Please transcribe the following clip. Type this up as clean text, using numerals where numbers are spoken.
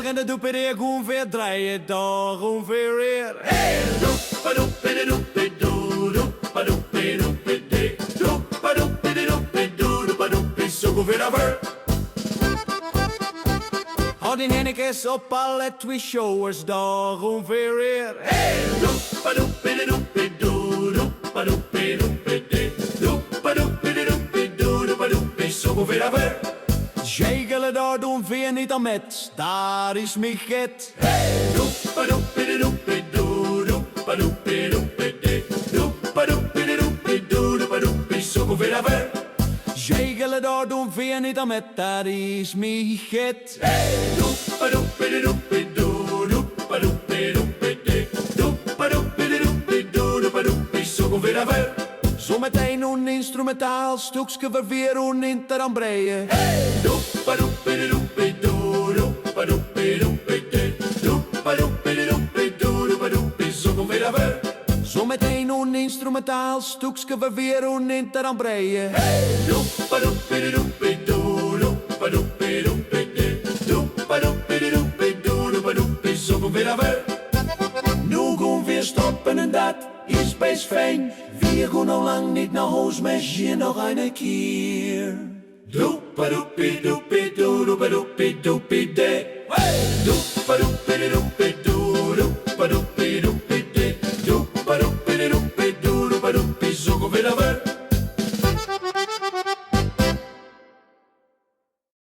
en de doepedeer gewoon weer draaien, daar gewoon weer. Hey, doepa-doepidi-doepidi-doo, doepa-doepidi-doepidi, doepa-doepidi-doepidi-doo, zo goed weer over. Houd die hennekes op alle twee showers, daar gewoon weer. Hey, doepa-doepidi-doepidi-doo, doepa-doepidi-doepidi, doepa-doepidi-doepidi-doo, doepa-doepidi, zo goed weer over. Jegelen daar doen weer niet aan met, daar is mijn get. Hey, doepa-doepidi-doepidi-doo, doepa-doepidi-doepidi, doepa-doepidi-doepidi-doo, doepa-doepidi, zo goed weer over. Jegelen daar doen weer niet aan met, daar is mijn get. Hey, doepa-doepidi-doepidi-doo, doepa-doepidi-doepidi, doepa-doepidi-doepidi-doo, doepa-doepidi, zo goed weer over. Zometeen een instrumentaal stukje we weer een inter aan breien. Hey, doepa-doepidi-doepidi-doo, doepa-doepidi-doepidi, doepa-doepidi-doepidi-doo, doepa-doepidi, zo goed weer over. Zometeen een instrumentaal stukje we weer een inter aan breien. Hey, doepa-doepidi-doepidi-doo, doepa-doepidi-doepidi, doepa-doepidi-doepidi-doo, doepa-doepidi, zo goed weer over. Nu gaan we stoppen en dat is best fijn. We gaan al lang niet naar huis, met je nog een keer. Doepa-doepidi-doepidi-doo, doepa-doepidi-doepidi, doepa-doepidi-doepidi-doo.